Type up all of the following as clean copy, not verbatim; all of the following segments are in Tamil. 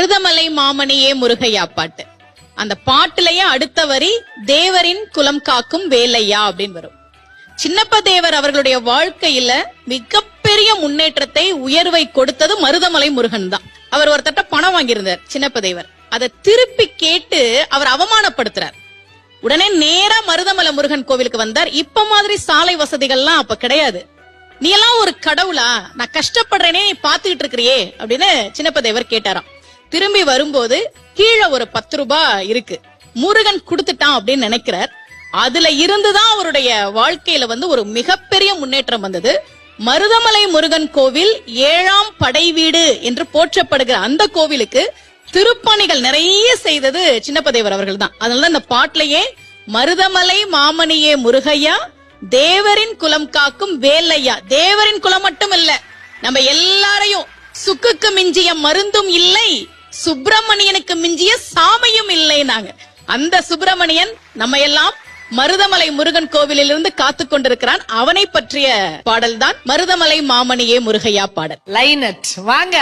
மருதமலை மாமணியே முருகையா பாட்டு. அந்த பாட்டுலயே அடுத்த வரி தேவரின் குலம் காக்கும் வேலையா அப்படின்னு வரும். சின்னப்ப தேவர் அவர்களுடைய வாழ்க்கையில மிகப்பெரிய முன்னேற்றத்தை உயர்வை கொடுத்தது மருதமலை முருகன் தான். அவர் ஒரு தட்ட பணம் வாங்கியிருந்தார் சின்னப்ப தேவர். அதை திருப்பி கேட்டு அவர் அவமானப்படுத்துறார். உடனே நேரா மருதமலை முருகன் கோவிலுக்கு வந்தார். இப்ப மாதிரி சாலை வசதிகள்லாம் அப்ப கிடையாது. நீ எல்லாம் ஒரு கடவுளா, நான் கஷ்டப்படுறேனே நீ பாத்துக்கிட்டு இருக்கிறியே அப்படின்னு சின்னப்ப தேவர் கேட்டாராம். திரும்பி வரும்போது கீழே ஒரு 10 ரூபாய் இருக்கு, முருகன் கொடுத்துட்டான் அப்படின்னு நினைக்கிறார். அதுல இருந்துதான் அவருடைய வாழ்க்கையில ஒரு மிகப்பெரிய முன்னேற்றம் வந்தது. மருதமலை முருகன் கோவில் 7ஆம் படை வீடு என்று போற்றப்படுகிற அந்த கோவிலுக்கு திருப்பணிகள் நிறைய செய்தது சின்னப்ப தேவர் அவர்கள் தான். அதனால இந்த பாட்டிலேயே மருதமலை மாமணியே முருகையா தேவரின் குலம் காக்கும் வேலையா, தேவரின் குலம் மட்டும் இல்ல, நம்ம எல்லாரையும் சுக்குக்கு மிஞ்சிய மருந்தும் இல்லை, சுப்பிரமணியனுக்கு மிஞ்சிய சாமியும் இல்லை. நாங்க அந்த சுப்பிரமணியன் நம்ம எல்லாம் மருதமலை முருகன் கோவிலில் இருந்து காத்து கொண்டிருக்கிறான். அவனை பற்றிய பாடல் தான் மருதமலை மாமணியே முருகையா பாடல். லைனட் வாங்க.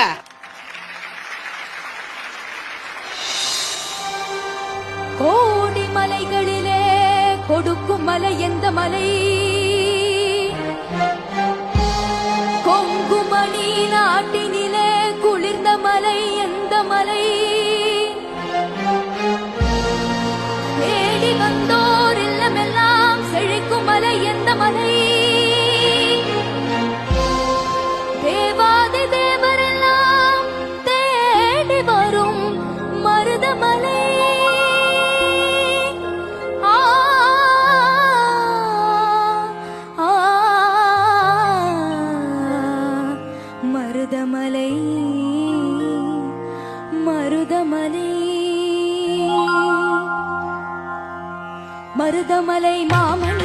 கோடி மலைகளிலே கொடுக்கும் மலை எந்த மலை? கொங்குமணி நாட்டினிலே குளிர்ந்த மலை எந்த மலை? தேடி வந்தோர் இல்லமெல்லாம் செழிக்கும் மலை எந்த மலை? தேவாதி தேவரெல்லாம் தேடி வரும் மருதமலை. மருதமலை மருதமலை மருதமலை மாமணி